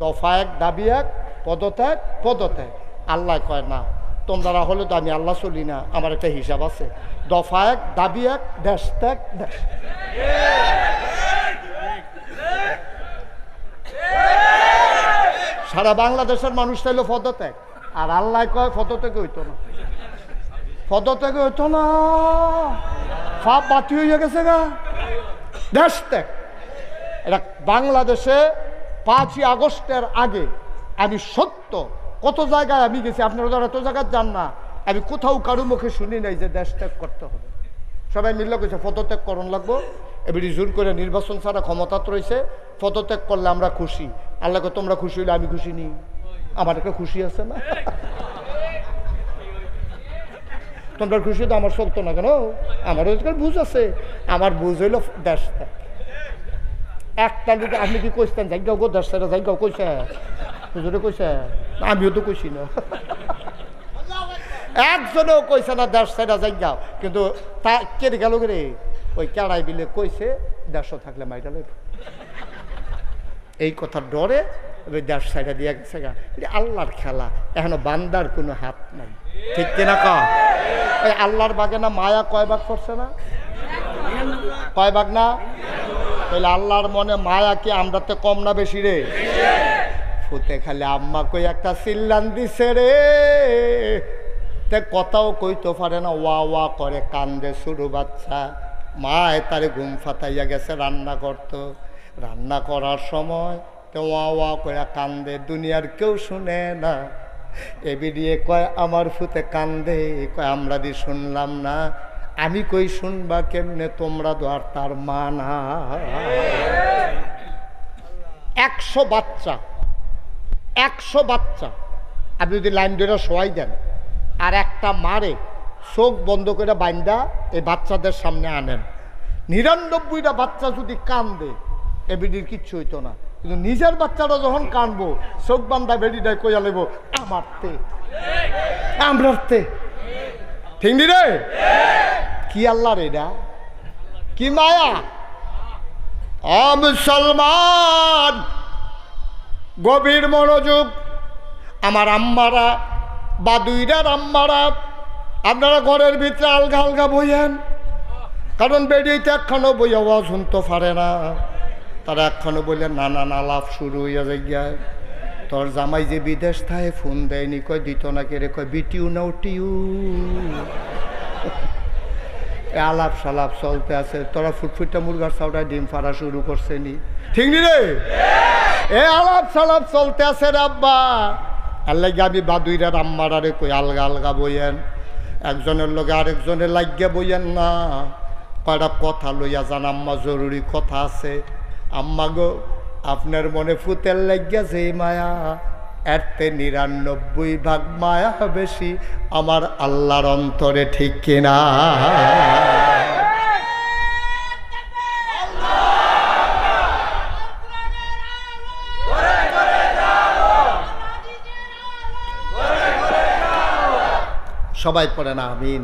দফা এক, দাবি এক, পদত্যাগ পদত্যাগ। আল্লাহ কয় না, তোমরা হলে তো আমি আল্লাহ চলি না, আমার একটা হিসাব আছে। দফা এক, দাবি এক, দেশ ত্যাগ দেশ। সারা বাংলাদেশের মানুষ চাইলো পদত্যাগ, আর আল্লাহ কয় পদত্যাগ হইতো না, পদত্যাগ হইতো না, ফাপ বাতি হয়ে গেছে গা, দেশ ত্যাগ। এটা বাংলাদেশে 5ই আগস্টের আগে আমি সত্য কত জায়গায় আমি গেছি, আপনারা যারা এত জায়গায় যান না, আমি কোথাও কারো মুখে শুনি নাই যে দেশ ত্যাগ করতে হবে। সবাই মিললে কইছে পদত্যাগ করণ লাগবো, এবারে জোর করে নির্বাচন ছাড়া ক্ষমতা রয়েছে, পদত্যাগ করলে আমরা খুশি। আল্লাহকে তোমরা খুশি হইলে আমি খুশি নি, আমার একটা খুশি আছে না? তোমরা খুশি তো আমার চলতো না কেন? আমার বুঝ আছে, আমার বুঝ হইল দেশ ত্যাগ। একটা লোক আপনি কি কইছেন জায়গাও গো দেশ ত্যাগ জায়গাও কইছে, হুজুরে কইছে, আমিও তো কইছি না, একজনেও কইছে না দেশ ছেড়া যাইগাও। কিন্তু তা কেটে গেল রে, ওই কেড়াই বিলে কইছে দেশ থাকলে মাইটা লইব, এই কথার ডরে ওই দেশ ছেড়া দিয়ে গেছে গা। এটা আল্লাহর খেলা, এখনো বান্দার কোনো হাত নাই, ঠিক কিনা ক? ওই আল্লাহর বাগে না মায়া কয় ভাগ করছে না, কয় ভাগ না? তাহলে আল্লাহর মনে মায়া কি আমরাতে কম না বেশি রে? ফুতে খালি আম্মা কই একটা চিল্লান দিছে রে, তে কথাও কইতে পারে না, ওয়া ওয়া করে কান্দে শুরু বাচ্চা। মায় তারে ঘুম ফাতাইয়া গেছে রান্না করতো, রান্না করার সময় তো ওয়া ওয়া করে কান্দে, দুনিয়ার কেউ শুনে না। এবিডিয়ে কয় আমার ফুতে কান্দে, কয় আমরা দি শুনলাম না। আমি কই শুনবা কেমনে, তোমরা তো আর তার মা না। 100 বাচ্চা, 100 বাচ্চা আপনি যদি লাইন ধরে শোয়াই দেন আর একটা মারে চোখ বন্ধ করে বাইন্দা এই বাচ্চাদের সামনে আনেন, 99টা বাচ্চা যদি কান্দে এবিডির কিচ্ছু হইতো না। কিন্তু নিজের বাচ্চারা যখন কানবো, চোখ বান্ধা বেডিটাই কইয়া লেব আমারতে, আমরাতে, ঠিক নি রে? কি আল্লাহর এটা, কি মায়া! মুসলমান গভীর মনোযোগ। আমার আম্মারা, বাদুইরার আম্মারা, আপনারা ঘরের ভিতরে আলগা আলগা বইয়েন, কারণ বেডিতে একখানো বইয়া আওয়াজ শুনতে পারে না। তারা একখানো বললেন নানান আলাপ শুরু হইয়া যায়। তোর জামাই যে বিদেশ থাকে ফোন দেয়নি, কয় দিত না কে রে, কয় বিটিউ না উটিউ, আলাপ সালাপ চলতে আছে। তোরা ফুটফুটটা মুরগার চাউটায় ডিম ফাড়া শুরু করছে নি, ঠিক নি রে? এ আলাপ সালাপ চলতে আছে রে আব্বা। আল্লাহ আমি বাদুইরা আম্মারারে কই আলগা আলগা বইয়েন, একজনের লগে আরেকজনের লাগিয়া বইয়েন না। কয়টা কথা লইয়া যান, আম্মা জরুরি কথা আছে। আম্মা গো, আপনার মনে ফুতের লাগিয়া যে মায়া, এরতে 99 মায়া বেশি আমার আল্লাহর অন্তরে, ঠিক কিনা? সবাই পড়ে না আমিন।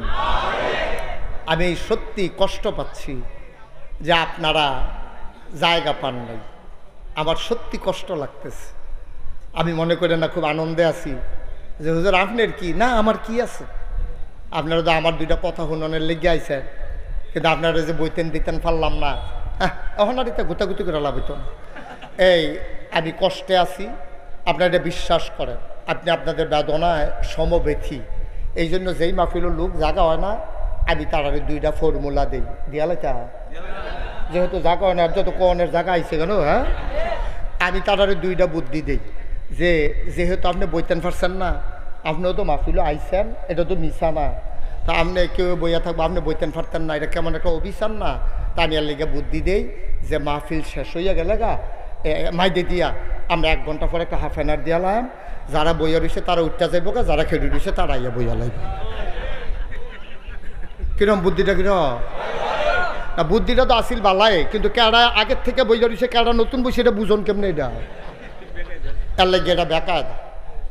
আমি সত্যি কষ্ট পাচ্ছি যে আপনারা জায়গা পান নাই, আমার সত্যি কষ্ট লাগতেছে। আমি মনে করি না খুব আনন্দে আছি যে হুজুর আপনার কি না, আমার কি আছে। আপনারা তো আমার 2টা কথা শুনানোর লেগে আইছেন, কিন্তু আপনারা যে বইতেন দিতেন পারলাম না, এখন আর এটা গুতাগুতি করে লাভ হইত না। এই আমি কষ্টে আছি, আপনারা এটা বিশ্বাস করেন। আপনি আপনাদের বেদনায় সমব্যথী, এই জন্য যেই মাহফিলের লোক জাগা হয় না, আমি তার 2টা ফর্মুলা দিই, দিয়ালেটা যেহেতু জাগা হয় না, যত কনের জায়গা আইছে কেন, হ্যাঁ, আমি তার 2টা বুদ্ধি দিই যে যেহেতু আপনি বইতেন পারছেন না, আপনিও তো মাহফিলে আইছেন, এটা তো মিশা না, তা আপনি কেউ বইয়া থাকবো, আপনি বইতেন পারতেন না, এটা কেমন একটা অভিশান না। তা আমি আর লেগে বুদ্ধি দেই যে মাহফিল শেষ হইয়া গেলে গা মাইদে দিয়া আমরা 1 ঘন্টা পরে একটা হাফ অ্যান আওয়ার দিয়ালাম, যারা বইয়া রয়েছে তারা উঠতে যাইব গা, যারা খেলে রয়েছে তারা আইয়া বইয়া লাগবে। কিরম বুদ্ধিটা, কিরম না? বুদ্ধিটা তো আসিল বালাই, কিন্তু কেডা আগের থেকে বইয়া রয়েছে, কেডা নতুন বই, সেটা বুঝন কেমনে? এটা তার লাগে এটা বেকার।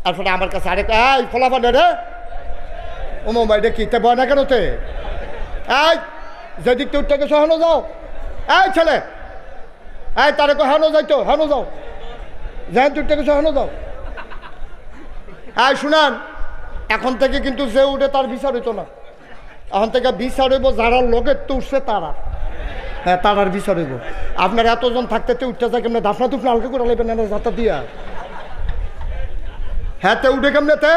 তারপরে আমার কাছে আরেক এই ফলাফল রে, ও মোবাইল এটা কিনতে বয় না কেনতে, এই যেদিক তো উঠতে গেছো হেন যাও, এই ছেলে, এই তারে হেন যাইতো, হেন যাও, যাই দুইটা কিছু এখনো দাও। হ্যাঁ শুনান, এখন থেকে কিন্তু যে উঠে তার বিচার হইতো না, এখন থেকে বিচার হইব যারা লোকের তো উঠছে তারা। হ্যাঁ তারার বিচার হইব। আপনার এতজন থাকতে উঠতে যায় কেমনে, দাফনা তুফনা হালকা করে নেবেন না যাতা দিয়া। হ্যাঁ তে উঠে কেমনেতে,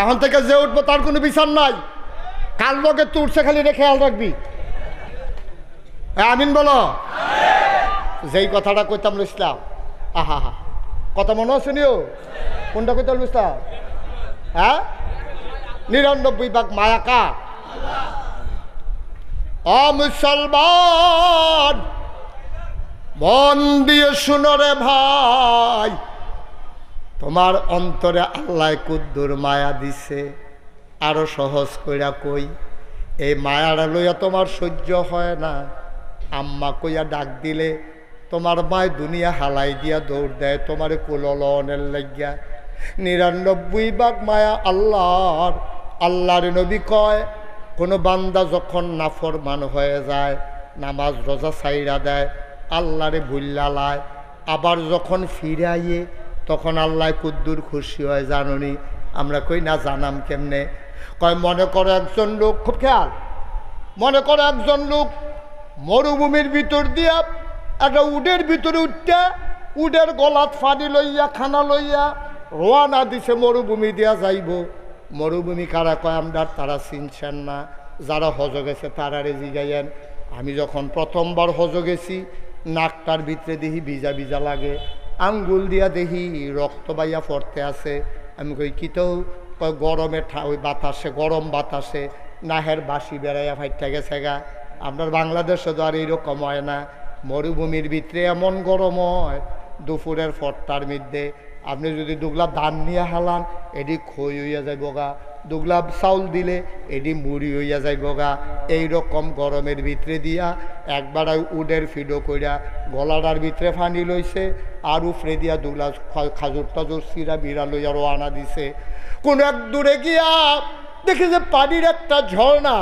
এখন থেকে যে উঠবো তার কোনো বিচার নাই। কার লোকের তো উঠছে খালি রে খেয়াল রাখবি। আমিন বলো। যেই কথাটা কইতাম ইসলাম, আহা হা কথা মনে আছে নিও, কোনটা কইতাম ইসলাম? হ্যাঁ ৯৯ ভাগ মায়া কার? মুসলমান মন দিয়ে শুনো রে ভাই, তোমার অন্তরে আল্লাহ কুদ্দুর মায়া দিছে। আরো সহজ কইরা কই, এই মায়াটা লইয়া তোমার সহ্য হয় না, আম্মা কইয়া ডাক দিলে তোমার মায় দুনিয়া হালাই দিয়া দৌড় দেয় তোমার কুলনের লাগিয়া। ৯৯ ভাগ মায়া আল্লাহর। আল্লাহর নবী কয়, কোনো বান্দা যখন নাফরমান হয়ে যায়, নামাজ রোজা ছাইরা দেয়, আল্লাহরে ভুল্লা লায়, আবার যখন ফিরে আইয়ে তখন আল্লাহ কুদ্দুর খুশি হয় জানুনি। আমরা কই না জানাম কেমনে? কয় মনে করো একজন লোক, খুব খেয়াল, মনে করো একজন লোক মরুভূমির ভিতর দিয়া একটা উডের ভিতরে উঠটা, উডের গলাত ফানি লইয়া খানা লইয়া রোয়ানা দিছে মরুভূমি দিয়া যাইব। মরুভূমি কারা কয় আমরা, তারা চিনছেন না, যারা হজ গেছে তারারে জিগাইয়েন। আমি যখন প্রথমবার হজ গেছি, নাকটার ভিতরে দেখি ভিজা ভিজা লাগে, আঙ্গুল দিয়া দেখি রক্ত বাইয়া পড়তে আছে। আমি কই কি তো? কয় গরমে ওই বাতাসে, গরম বাতাসে নাহের বাসি বেড়াইয়া ফাইটটা গেছে গা। আপনার বাংলাদেশে তো আর এইরকম হয় না, মরুভূমির ভিতরে এমন গরম হয়, দুপুরের 4টার মধ্যে আপনি যদি দুগলা ধান নিয়ে হালান এটি খই হইয়া যাইব গা, দুগলা চাউল দিলে এটি মুড়ি হইয়া যাইব গা। এইরকম গরমের ভিতরে দিয়া একবার উডের ফিডো কইরা গলাটার ভিতরে ফানি লইছে, আর উফরে দিয়া দুগলা খাজুর টাজুর চিরা বিড়া লইয়া রোয়ানা দিছে। কোন এক দূরে গিয়া দেখে যে পানির একটা ঝর্ণা,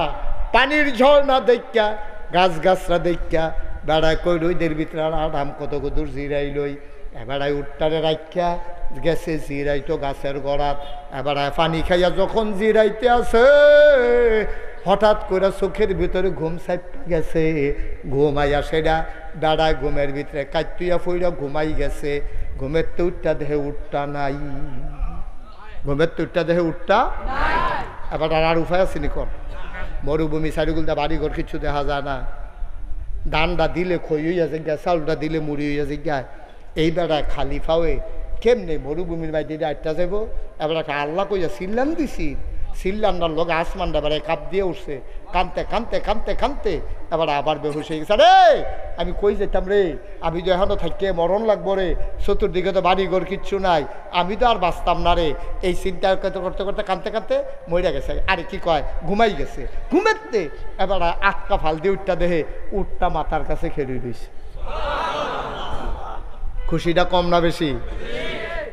পানির ঝর্ণা দেখা গাছ গাছরা দেখা বেড়ায় কই রইদের ভিতরে আরাম কত কদূর জিরাই লই। এবারায় উঠটারে রাখা গেছে জিরাইতো গাছের গড়াত। এবারায় পানি খাইয়া যখন জিরাইতে আছে, হঠাৎ করে চোখের ভিতরে ঘুম চাপ গেছে। ঘুমাইয়া সেটা বেড়ায় ঘুমের ভিতরে কাটুইয়া ফইরা ঘুমাই গেছে। ঘুমের তো উঠটা দেহে উঠটা নাই, ঘুমের তো উঠটা দেহে উঠটা। এবার আর উপায় আছে নি কর? মরুভূমি চারিগুলটা বাড়িঘর কিছু দেখা যায় না, ধানটা দিলে খই হইয়া যায়, চাউলটা দিলে মুড়ি হইয়া যায়। এই বেড়ায় খালি ফাওয়ে কেমনে মরুভূমির বাইরে আটটা যাব? এবার একটা আল্লাহ কইয়া সিল্লান দিছি, সিল্লান্ডার লোক আসমানটা বেড়ায় কাপ দিয়ে উঠছে, কানতে কানতে কানতে কানতে এবার আবার বেহুশ হয়ে গেছে। রে আমি কই যেতাম রে, আমি তো এখনও থাকতে মরণ লাগবো রে, চতুর্দিকে তো বাড়িঘর কিচ্ছু নাই, আমি তো আর বাঁচতাম না রে। এই চিন্তা করতে করতে করতে কানতে কানতে মরে গেছে। আরে কি কয়, ঘুমাই গেছে। ঘুমেতে এবার আটকা ফাল দিয়ে উঠটা দেহে উঠটা মাথার কাছে খেলে রয়েছে। খুশিটা কম না বেশি?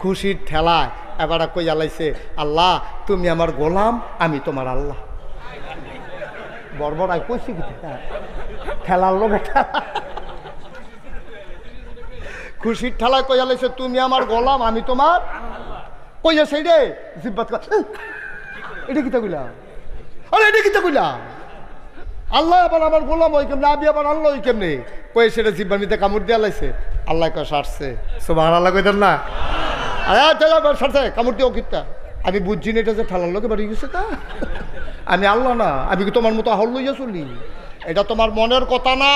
খুশির ঠেলায় এবার কই আলাইছে, আল্লাহ তুমি আমার গোলাম, আমি তোমার আল্লাহ। বড় কইছি ঠেলার লোক খুশির ঠেলায় কই আলাইছে, তুমি আমার গোলাম, আমি তোমার। কইয়া সেই রে জিব্বাত এটা কিতা কইলাম, আরে এটা কিতা কইলাম, আল্লাহ আবার আমার গোলাম ওই কেমনে, আমি আবার আল্লাহ ওই কেমনে? কয়ে সেটা জিব্বার মধ্যে কামড় দিয়ে লাইছে। আল্লাহ কয় সারছে, সুবহানাল্লাহ কইতেন না? আরে সারছে কামড় দিয়ে কিতা? আমি বুঝছি না এটা যে ঠেলার লোকে বাড়ি গেছে তা। আমি আল্লাহ না, আমি কি তোমার মতো হল লইয়া চলি? এটা তোমার মনের কথা না,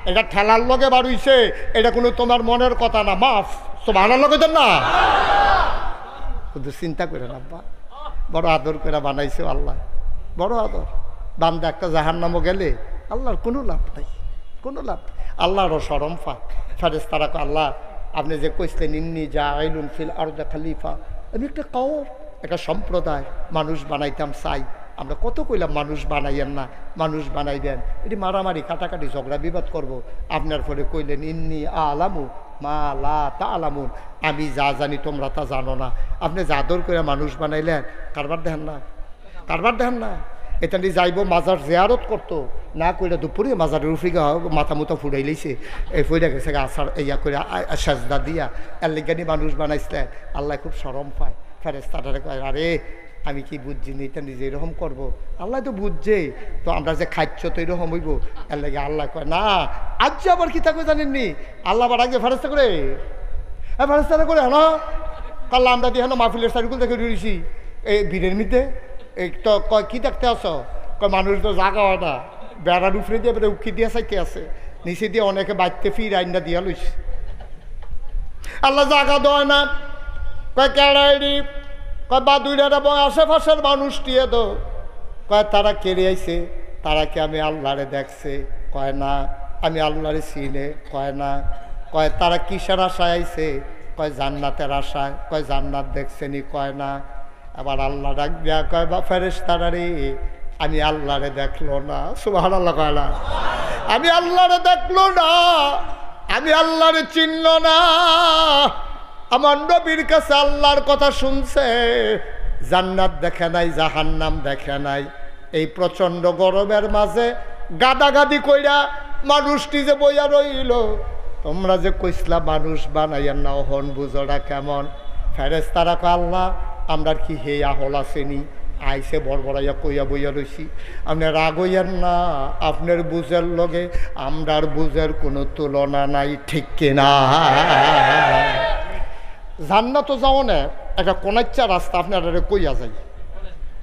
এটা ঠেলার লগে বাড়িছে, এটা কোনো তোমার মনের কথা না। মাফ, সুবহানাল্লাহ কইতেন না? শুধু চিন্তা করে আব্বা, বড় আদর করে বানাইছে আল্লাহ, বড় আদর। বান্দা একটা জাহান্নামও গেলে আল্লাহর কোনো লাভ নাই, কোনো লাভ। আল্লাহরও শরম ফা ফেরেশতারা কয়, আল্লাহ আপনি যে কইসলেন ইন্নী জাইলুন ফিল আরদি খলিফা, আমি একটা কওম, একটা সম্প্রদায় মানুষ বানাইতাম চাই। আমরা কত কইলাম মানুষ বানাইয়েন না, মানুষ বানাইবেন, এটি মারামারি কাটাকাটি ঝগড়া বিবাদ করব। আপনার পরে কইলেন ইন্নী আলামু মা লা তা'লামুন, আমি যা জানি তোমরা তা জানো না। আপনি জাদর করে মানুষ বানাইলেন, কারবার দেখেন না, কারবার দেখেন না। এটা নিয়ে যাইব মাজার জিয়ারত করতো না কইরা দুপুরে মাজারের উফরি মাথা মুথা ফুড়াই লইছে এই ফুড়া গেছে আসার ইয়া করে সাজদা দিয়া এলিগানি মানুষ বানাইছে আল্লাহ খুব শরম পায় ফেরেশতাটারে কয় আরে আমি কি বুঝছি না এটা নিজে এরকম করবো আল্লাহ তো বুঝছে তো আমরা যে খাচ্ছ তো এরকম হইব এর লাগে আল্লাহ কয় না আজ আবার কি থাকবে জানেননি আল্লাহ আবার আগে ফেরেশতা করে ফেরেশতারা করে হ্যাঁ কাল্লা আমরা দিয়ে হ্যাঁ মাহফিলের সার্কুল দেখে রয়েছি এই ভিড়ের মধ্যে এই তো কয় কী দেখতে আসো কয় মানুষ তো জাগা হয় না বেড়ার উপরে দিয়ে এবারে উকি দিয়ে চাইতে আছে নিচে দিয়ে অনেকে বাড়তে ফির আইনটা দিয়া লইছে আল্লাহ জাগা দেয় না কয় কেড়াইরি কয় বাদুইরা এবং আশেপাশের মানুষ দিয়ে দো কয় তারা কেড়ে আইছে তারা কি আমি আল্লাহরে দেখছে কয় না আমি আল্লাহরে চিনে কয় না কয় তারা কিসের আশায় আইছে কয় জান্নাতের আশায় কয় জান্নাত দেখছেনি কয় না আবার আল্লাহ ডাক দিয়া কয় বা ফেরেশতারা রে আমি আল্লাহরে দেখলো না সুবহানাল্লাহ কয় না আমি আল্লাহরে দেখলো না আমি আল্লাহরে চিনল না আমার নবীর কাছে আল্লাহর কথা শুনছে জান্নাত দেখে নাই জাহান্নাম দেখে নাই এই প্রচণ্ড গরমের মাঝে গাদাগাদি কইরা মানুষটি যে বইয়া রইল তোমরা যে কইসলা মানুষ বানাইয়া না হন বুঝোটা কেমন ফেরেশতারা কয় আল্লাহ আমরা কি হে আহল আসেনি আইসে বড়বড়াইয়া কইয়া বইয়া রইছি আপনি রাগ হইয়ার না আপনার বুঝের লগে আমরার বুঝের কোনো তুলনা নাই ঠিক কিনা জান্নাত তো যাও না একটা কোনাচ্চা রাস্তা আপনার কইয়া যাই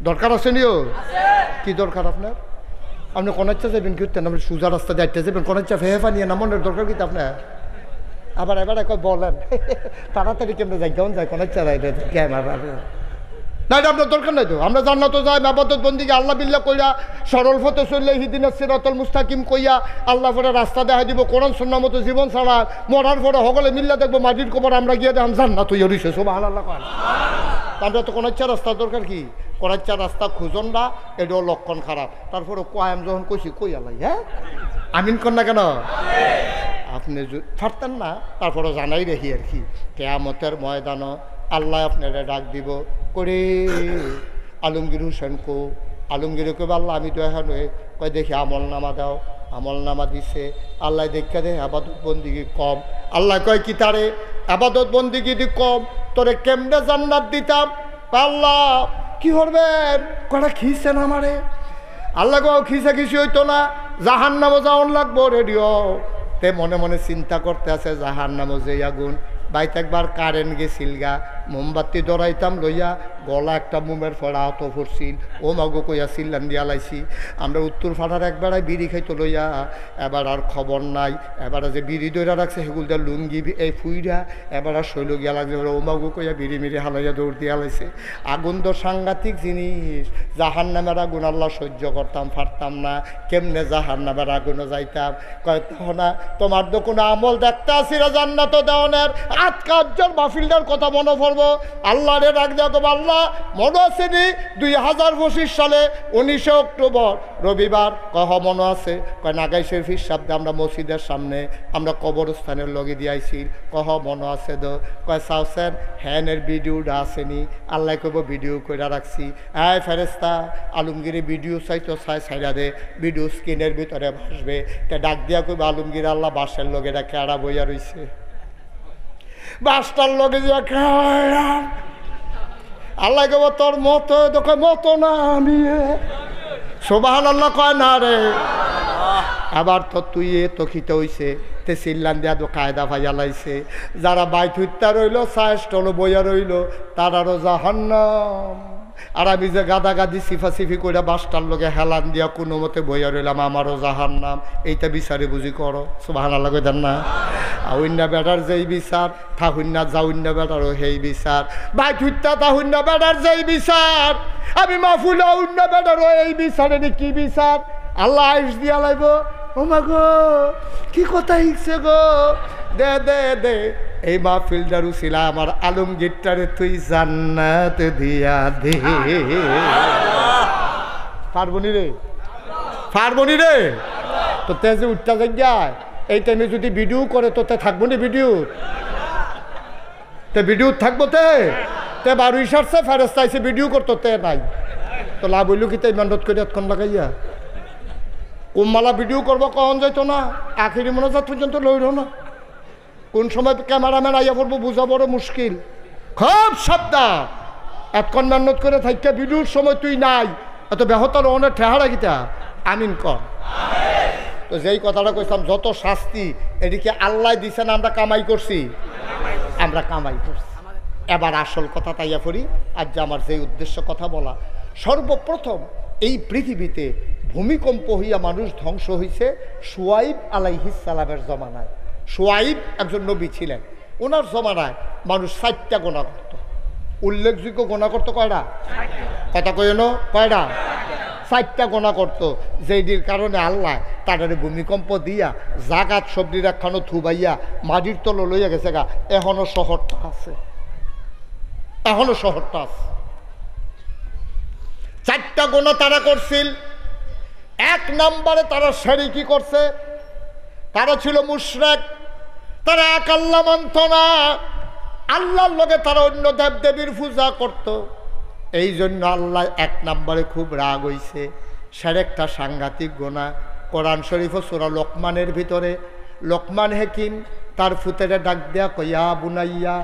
দরকার আছে নিও কি দরকার আপনার আপনি কোনাচ্চা যাবেন কি হতেন আপনি সোজা রাস্তা যাইতে যাবেন কোনাচ্চা ফেহে ফানিয়ে নামনের দরকার কিন্তু আপনার আবার এবার কয় বলেন তাড়াতাড়ি কেমন যাই কেমন যায় কোনাচ্চা যাই ক্যামেরা না এটা আপনার দরকার নাই তো আমরা জান্নাত যাই ইবাদত বন্দিকে আল্লাহ বিল্লাহ কইরা সরল পথে চললে হিদিনাস সিরাতাল মুস্তাকিম কইয়া আল্লাহ পরে রাস্তা দেখাই দিব কোরআন সুন্নাহ মতো জীবন ছাড়া মরার পরে সকলে মিল্লা দেখবো মাটির কবর আমরা গিয়ে দেখলাম জান্নাত হইয়া রইছে সুবহানাল্লাহ কয় আমরা তো কোনাচ্চা রাস্তা দরকার কি কোনাচ্চা রাস্তা খুঁজন না এটাও লক্ষণ খারাপ তারপরে কয়াম যখন কইছি কই আলাই হ্যাঁ আমিন কর না কেন আপনি পারতেন না তারপরে জানাই রেখি আর কি কিয়ামতের ময়দানও আল্লাহ আপনারা ডাক দিব করে আলমগীর হোসেন কো আলমগীর কবে আল্লাহ আমি তো এখন কয় দেখি আমল নামা দাও আমল নামা দিছে আল্লাহ দেখা দে আবাদত বন্দিগি কম আল্লাহ কয় কি তারে আবাদত বন্দিগি দি কম তোরে কেমনে জান্নাত দিতাম আল্লাহ কি করবেন কটা খিসেন আমারে আল্লাহ কও খিসা খিসি হইতো না জাহান্নামও যাওয়ান লাগবো রেডিও তে মনে মনে চিন্তা করতে আছে জাহান্নামও যে আগুন বাইতে একবার কারেন্ট গেছিল গা মোমবাতি ধরাইতাম লইয়া গলা একটা মোমের ফড়া আহত পড়ছিল ও মাগো কইয়া চিল্লান দিয়া লাইছি আমরা উত্তর ফাটার একবারায় বিড়ি খাইতো লইয়া এবার আর খবর নাই এবার যে বিড়ি দইরা রাখছে সেগুলটা লুঙ্গি এই ফুইরা এবার আর শৈল গিয়া লাগছে ও মাগো কইয়া বিড়ি মিড়ি হালাইয়া দৌড় দিয়া লাইছে আগুন তো সাংঘাতিক জিনিস জাহান্নামের আগুন আল্লাহ সহ্য করতাম পারতাম না কেমনে জাহান্নামের আগুনও যাইতাম কয় না তোমার তো কোনো আমল দেখতে আসিরা জান্নাত দেওয়ানের আজকার মাহফিলটার কথা মনে পড়বো আল্লাহরে ডাক দেওয়া তো আল্লাহ মনে আসেনি 2025 সালে 19 অক্টোবর রবিবার কহ মনে আছে কয় নাগাই শরীফের শব্দে আমরা মসজিদের সামনে আমরা কবরস্থানের লগে দিয়াইছি কহ মনে আছে তো কয় চাওছেন হ্যানের ভিডিওটা আসেনি আল্লাহ কব ভিডিও করে রাখছি ফেরেস্তা আলমগীরে ভিডিও চাইতো ছাইরা দে ভিডিও স্ক্রিনের ভিতরে ভাসবে তা ডাক দিয়া কইব আলমগীর আল্লাহ বাসের লগে এটা কেড়া বইয়া রইছে বাসটার লগে দিয়া আল্লাহ কব তোর মতো তোকে মতো না আমি সুবহানাল্লাহ কয় না রে আবার তো তুই তো খিতে হইছে তে চিল্লান দিয়া তো কায়দা ভাইয়া লাইছে যারা বাইক হত্যা রইল সাইস্টল বইয়া রইল তারারও জাহান্নাম আর আমি যে গাদাগাদি সিফাসিফি করে বাসটার লোকে হেলান দিয়া কোনো মতে বইয়া রইলাম আমারও জাহান্নাম এইটা বিচারে বুঝি করো সুবহানাল্লাহ কইতেন না আউন্না বেটার যেই বিচার থাহুন্না যাউন্না বেটারও সেই বিচার বাইক হত্যা তাহুন্না বেটার যেই বিচার আমি মাহফুল আউন্না বেটারও এই বিচারে কি বিচার আল্লাহ আইস দিয়া লাইব ও মা গো কি কথা হিকছে গো দে দে দে এই মাহফিলটার উছিলা আমার আলমগীরটারে তুই জান্নাত দিয়া দে পারবনি রে পারবনি রে তো তে যে উঠটা যাই এই টাইমে যদি ভিডিও করে তো তে থাকবো নি ভিডিও তে ভিডিও থাকবো তে 12 সারছে ফেরেস্তা এসে ভিডিও করতো তে নাই তো লাভ হইল কি তাই মেহনত করে এতক্ষণ লাগাইয়া কুম্মালা ভিডিও করবো কখন যাইতো না আখেরি মনোজাত পর্যন্ত লইল না কোন সময় ক্যামেরাম্যান আইয়া পড়বো বোঝা বড় মুশকিল খুব সাবধান এতক্ষণ মেহনত করে থাকতে ভিডিওর সময় তুই নাই এত বেহতার অনেক ঠেহারা গীতা আমিন কর তো যেই কথাটা কইতাম যত শাস্তি এদিকে আল্লাহ দিছে না আমরা কামাই করছি আমরা কামাই করছি এবার আসল কথা তাইয়া পড়ি আজ যে আমার যে উদ্দেশ্য কথা বলা সর্বপ্রথম এই পৃথিবীতে ভূমিকম্প হইয়া মানুষ ধ্বংস হইছে শুয়াইব আলাইহিস সালামের জমানায় শুয়াইব একজন নবী ছিলেন ওনার জমানায় মানুষ 60টা গোনা করত উল্লেখযোগ্য গোনা করতো কয়টা কথা কইনো কয়টা 60টা গোনা করতো যেইটির কারণে আল্লাহ তাদের ভূমিকম্প দিয়া জাগাত সবজির একখানো থুবাইয়া মাটির তলে লইয়া গেছে গা এখনো শহরটা আছে এখনো শহরটা আছে 4টা গোনা তারা করছিল এক নম্বরে তারা শিরকি করছে তারা ছিল মুশরিক তারা এক আল্লাহ মানত না আল্লাহর লগে তারা অন্য দেবদেবীর পূজা করত এই জন্য আল্লাহ এক নম্বরে খুব রাগ হইছে শিরকটা সাংঘাতিক গোনা কোরআন শরীফ সূরা লোকমানের ভিতরে লোকমান হাকিম তার ফুতেরে ডাক দেয়া কইয়া বুনাইয়া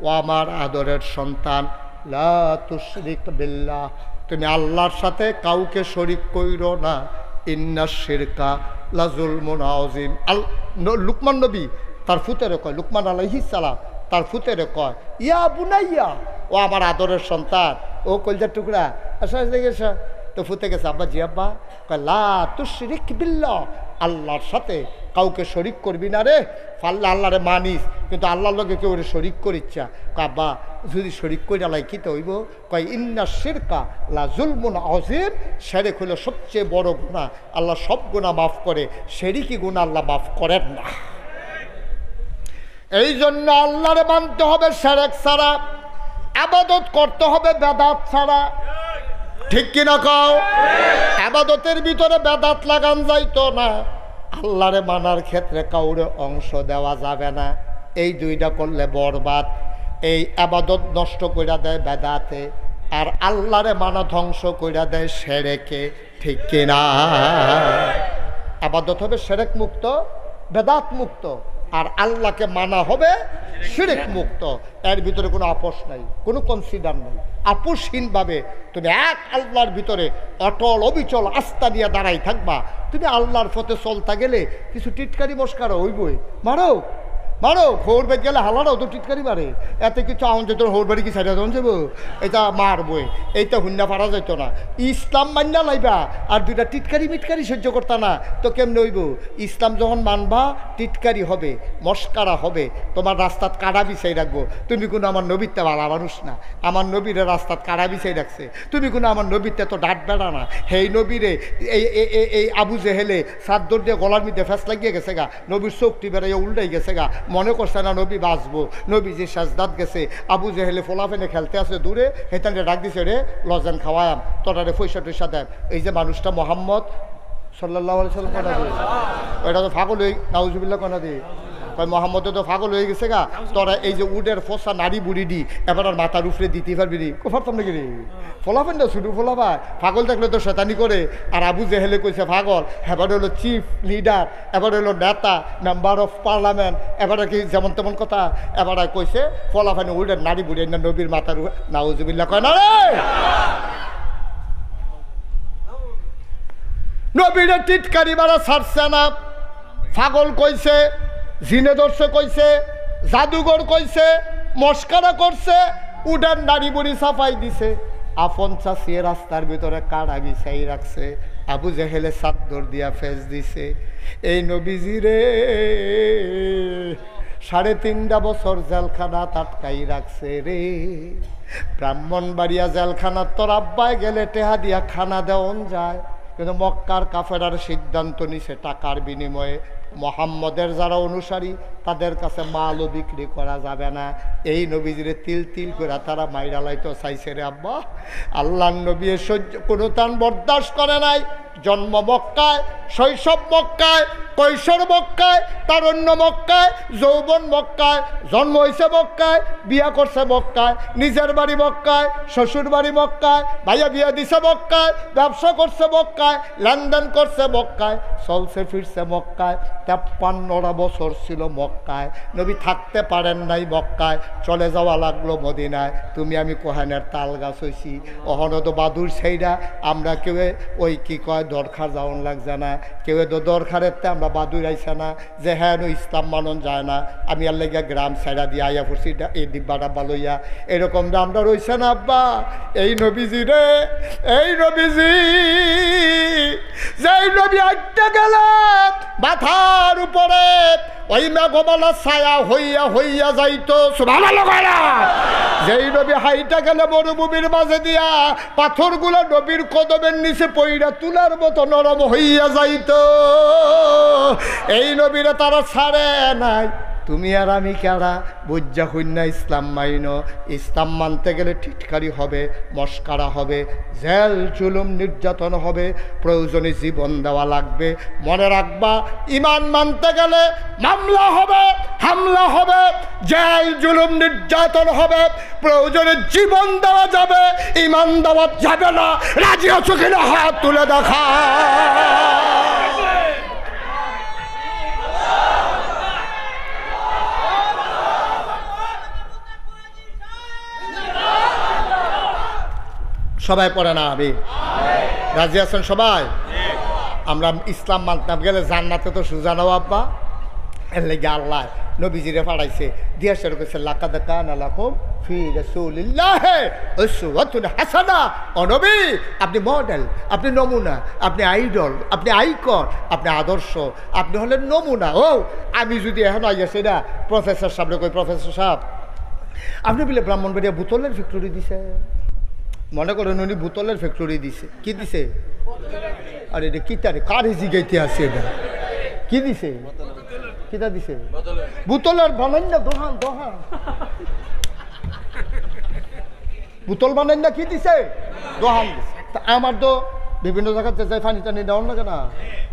ও আমার আদরের সন্তান লা তুশরিক বিল্লাহ তুমি আল্লাহর সাথে কাউকে শরীক কইরো না ইন্নাশ শিরকা লা যুলমুন আযীম লুকমান নবী তার ফুতেরে কয় লুকমান আলাইহিস সালাম তার ফুতেরে কয় ইয়া বুনাইয়া ও আমার আদরের সন্তান ও কলজার টুকরা আসা দেখেছ তো ফুতে গেছে আব্বা জি আব্বা কয় লা তুশরিক বিল্লাহ আল্লাহর সাথে কাউকে শরিক করবি না রে পারলে আল্লাহরে মানিস কিন্তু আল্লাহর লগে কেউ শরিক করিচ্ছা আব্বা যদি শরিক করে আলাই কি তো হইব কয় ইন্নাশ শিরকা লা যুলমুন আযীম শিরক হলো সবচেয়ে বড় গুনাহ আল্লাহ সব গুনাহ মাফ করে শিরকি গুনাহ আল্লাহ মাফ করেন না এই জন্য আল্লাহরে মানতে হবে শিরক ছাড়া ইবাদত করতে হবে বেদাত ছাড়া ঠিক কিনা কও ইবাদতের ভিতরে বেদাত লাগান যাইতো না আল্লাহরে মানার ক্ষেত্রে কাউরে অংশ দেওয়া যাবে না এই দুইটা করলে বরবাদ এই ইবাদত নষ্ট কইরা দেয় বেদাতে আর আল্লাহরে মানা ধ্বংস কইরা দেয় শিরকে ঠিক কিনা ইবাদত হবে শিরক মুক্ত বেদাত মুক্ত আর আল্লাহকে মানা হবে শিরক মুক্ত এর ভিতরে কোনো আপোষ নাই কোনো কনসিডার নাই আপোষহীনভাবে তুমি এক আল্লাহর ভিতরে অটল অবিচল আস্থা নিয়ে দাঁড়াই থাকবা তুমি আল্লাহর পথে চলতে গেলে কিছু টিটকারি মস্কার হইবই মারো মারো খোর বেদ গেলে হালারাও তো টিটকারি মারে এতে কিছু আউন যেত হোর বাড়ি কি সাইডা যখন যাবো এটা মারবই এইটা হুন্না পারা যেত না ইসলাম মান্না লাইবা আর দুইটা টিটকারি মিটকারি সহ্য করতা না তো কেমনে হইব ইসলাম যখন মানবা টিটকারি হবে মস্কারা হবে তোমার রাস্তাত কাড়া বিছাই রাখবো তুমি কোনো আমার নবীরতে ভালো মানুষ না আমার নবীরে রাস্তাত কাড়া বিছাই রাখছে তুমি কোনো আমার নবীরতে তো ডাট বেড়া না হেই নবীরে এই আবু জেহেলে সাদ্দর দিয়ে গলার মধ্যে ফ্যাস লাগিয়ে গেছে গা নবীর চোখটি বেড়াইয়া উল্টাই গেছে গা মনে করছে না নবী বাঁচবো নবী যে সাজদাত গেছে আবু জেহেলে ফোলাফেনে খেলতে আছে দূরে হেতানরে ডাক দিছে রে লজেন খাওয়ায়াম তোরারে পয়সা টয়সা দেন এই যে মানুষটা মোহাম্মদ সাল্লাল্লাহু আলাইহি সাল্লাম কনা দিয়ে এটা তো পাগল হয়ে নাউজুবিল্লাহ কনা দিয়ে কয় মোহাম্মদে তো পাগল হয়ে গেছে গা তোরা এই যে উডের ফসা নাড়ি বুড়ি দি এবার আর মাথার উপরে দিতে পারবি নি পারতাম নাকি রে ফোলাফেন না শুধু ফোলাফা পাগল দেখলে তো শয়তানি করে আর আবু জেহেলে কইছে পাগল এবার হলো চিফ লিডার এবার হলো নেতা মেম্বার অফ পার্লামেন্ট এবার কি যেমন তেমন কথা এবার কইছে ফলাফানি উডের নাড়ি বুড়ি না নবীর মাথার উপরে নাউজুবিল্লাহ কয় না রে নবীরে টিটকারি মারা ছাড়ছে না পাগল কইছে জিনে ধরছে কইছে জাদুঘর কইছে মস্কারা করছে উডার নাড়ি বুড়ি সাফাই দিছে আপন চাষিয়ে রাস্তার ভিতরে কাড়া বিছাই রাখছে আবু জেহেলে চাদর দিয়া ফেস দিছে এই নবীজি রে 3.5 বছর জেলখানা আটকাই রাখছে রে ব্রাহ্মণবাড়িয়া জেলখানার তোর আব্বায় গেলে টেহা দিয়া খানা দেওয়ান যায় কিন্তু মক্কার কাফেরার সিদ্ধান্ত নিছে টাকার বিনিময়ে মোহাম্মদের যারা অনুসারী তাদের কাছে মালও বিক্রি করা যাবে না এই নবীজিরে তিল তিল করে তারা মাইরা লাইতো চাইছে রে আব্বা আল্লাহর নবী সহ্য কোনো তান বরদাস্ত করে নাই জন্ম মক্কায়, শৈশব মক্কায়, কৈশোর মক্কায়, তারুণ্য মক্কায়, যৌবন মক্কায়, জন্ম হয়েছে মক্কায়, বিয়া করছে মক্কায়, নিজের বাড়ি মক্কায়, শ্বশুর বাড়ি মক্কায়, ভাইয়া বিয়া দিছে মক্কায়, ব্যবসা করছে মক্কায়, লেনদেন করছে মক্কায়, চলছে ফিরছে মক্কায়, 53টা বছর ছিল মক্কায়। নবী থাকতে পারেন নাই মক্কায়, চলে যাওয়া লাগলো মদিনায়। তুমি আমি কোহানের তাল গাছ হইছি, অহনো তো বাদুর সেইরা, আমরা কেউ ওই কি কয় দরকার যাওয়ান লাগছে না, কেউ তো দরকারের আমরা বাদুর আইসা না যে হ্যাঁ ইসলাম মানন যায় না, আমি আর লেগে গ্রাম সাইডা দিয়ে আইয়া পড়ছি এই ডিব্বা ডাব্বা লইয়া, এরকম আমরা রইছে না আব্বা। এই নবীজি রে, এই নবীজি, যেই নবী আটটা গেলেন মাথার উপরে ওই মেঘমালা ছায়া হইয়া হইয়া যাইতো, সুবহানাল্লাহ। যেই নবী হাইটা গেলে মরুভূমির মাঝে দিয়া পাথরগুলো নবীর কদমের নিচে পইরা তুলার মতো নরম হইয়া যাইতো, এই নবীরা তারা ছাড়ে নাই। তুমি আর আমি কারা বুঝা হইনা ইসলাম মাইন, ইসলাম মানতে গেলে টিটকারি হবে, মস্কারা হবে, জেল জুলুম নির্যাতন হবে, প্রয়োজনে জীবন দেওয়া লাগবে। মনে রাখবা, ইমান মানতে গেলে মামলা হবে, হামলা হবে, জেল জুলুম নির্যাতন হবে, প্রয়োজনে জীবন দেওয়া যাবে, ইমান দেওয়া যাবে না। রাজি আছো কিনা হাত তুলে দেখা। সবাই পড়ে না আমি রাজি আছেন সবাই? আমরা ইসলাম মানতাম গেলে জান্নাতে তো সুজা নাও আব্বা, এর লেগে আল্লাহ নবীজিরে পাঠাইছে, দিয়া শুরু করছে লাকাদ কানা লাকুম ফি রাসূলিল্লাহি উসওয়াতুন হাসানাহ। ও নবী, আপনি মডেল, আপনি নমুনা, আপনি আইডল, আপনি আইকন, আপনি আদর্শ, আপনি হলেন নমুনা। ও আমি যদি এখন আইয়াছি না প্রফেসর সাহেব কই, প্রফেসর সাহেব আপনি বলে ব্রাহ্মণবাড়িয়া বোতলের ফ্যাক্টরি দিছে, মনে করেন উনি বোতলের ফ্যাক্টরি দিছে। কি দিছে? আরে এটা কিতারে কারে জিগাইতে আছে, এটা কি দিছে? কিতা দিছে? বোতলের বানাই না দোহান, দোহান বোতল বানাই না, কি দিছে? দোহান দিছে। তা আমার তো বিভিন্ন জায়গাতে যাই পানি টানি দেওয়ার লাগে না,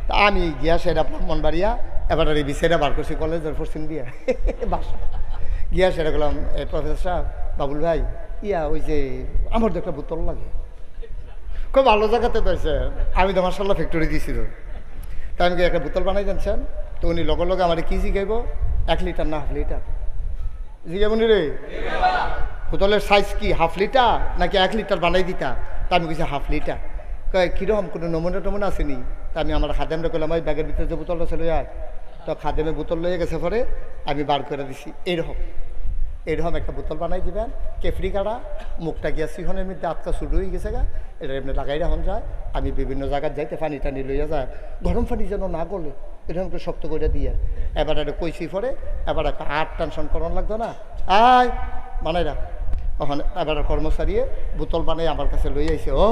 তা আমি গিয়া সেটা ব্রাহ্মণবাড়িয়া এবার বিছেটা বার করছি কলেজের পশ্চিম দিয়া বাসা গিয়া সেটা করলাম, এই প্রফেসর সাহেব, বাবুল ভাই, ইয়া ওই যে আমার তো একটা বোতল লাগে, খুব ভালো জায়গাতে দিয়েছে, আমি তো মাশাআল্লাহ ফ্যাক্টরি দিয়েছিল, তা আমি একটা বোতল বানাই জানছেন। তো উনি লগে লগে আমার কি জিগাইব, 1 লিটার না হাফ লিটার জিগাইব নি রে, বোতলের সাইজ কি হাফ লিটার নাকি 1 লিটার বানাই দিতা? তা আমি কিছু হাফ লিটার। কয় কীরকম কোনো নমুনা টমুনা আসেনি? তা আমি আমার খাদেমটা করলাম, ওই ব্যাগের ভিতরে যে বোতলটা ছিল আয়, তো খাদেমে বোতল লয়ে গেছে, পরে আমি বার করে দিছি, এইরকম এরকম একটা বোতল বানাই দিবেন, কেফরি কাটা, মুখটা গিয়া সিহনের মধ্যে আটকা শুরু হয়ে গেছে গা, এটা এমনি লাগাই রাখুন যায়। আমি বিভিন্ন জায়গায় যাইতে পানি টানি লইয়া যায়, গরম পানি যেন না গলে এরকম একটু শক্ত করে দিয়ে, এবার একটা কইসি পরে এবার একটা টেনশন করানো লাগতো না, আয় বানাই রাখ। ওখানে এবার কর্মচারী বোতল বানাই আমার কাছে লই আইছে। ও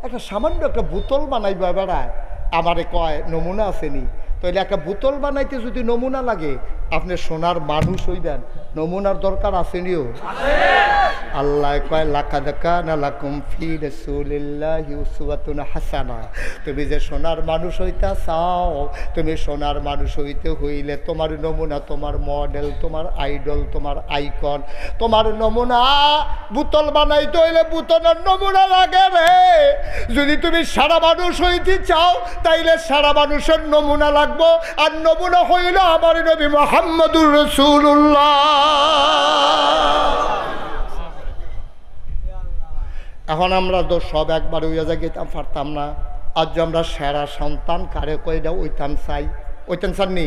একটা সামান্য একটা বোতল বানাইব এবারায়, আমারে কয় নমুনা আসেনি। তাইলে একটা বোতল বানাইতে যদি নমুনা লাগে, আপনি সোনার মানুষ হইবেন, নমুনার দরকার আসেনিও। আল্লাহ কয় লাকাদ কানা লাকুম ফি রাসূলিল্লাহি উসওয়াতুন হাসানাহ। তুমি যে সোনার মানুষ হইতা চাও, তুমি সোনার মানুষ হইতে হইলে তোমার নমুনা, তোমার মডেল, তোমার আইডল, তোমার আইকন, তোমার নমুনা। বোতল বানাইতে হইলে বোতলের নমুনা লাগে রে। যদি তুমি সারা মানুষ হইতে চাও, তাইলে সারা মানুষের নমুনা লাগবো, আর নমুনা হইল আমার নবী মুহাম্মদুর রাসূলুল্লাহ। এখন আমরা তো সব একবার হইয়া যাই গেতাম, পারতাম না। আজ আমরা সেরা সন্তান কারে কয়টা ওইতাম চাই, ওইতাম চান নি?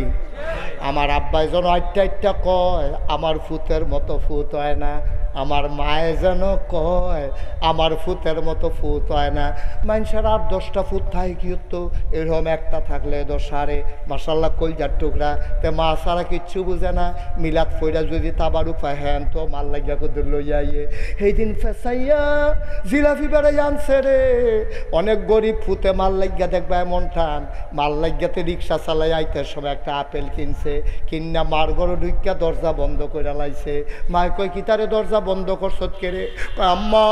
আমার আব্বাই যেন আটটা কয় আমার ফুতের মতো ফুত হয় না, আমার মায়ে যেন কয় আমার ফুতের মতো ফুত হয় না। মানুষের 8-10টা ফুত থাকে কি হতো, এরকম একটা থাকলে 10 মাশাআল্লাহ কলজার টুকরা, তে মা ছাড়া কিচ্ছু বুঝে না। মিলাদ ফইরা যদি তাবারুক পায়, হ্যাঁ তো মাল লাগিয়া কদুর লইয়া ইয়ে সেই দিন ফেসাইয়া জিলাপি বেড়াই আনছে রে। অনেক গরিব ফুতে মাল লাগিয়া দেখবা এমন টান, মাল লাগিয়াতে রিক্সা চালাই আইতে সময় একটা আপেল কিনছে, কিনা মার ঘরে ঢুকিয়া দরজা বন্ধ করে লাইছে। মায় কয় কি তারে দরজা বন্ধ করছো কেরে? আম্মা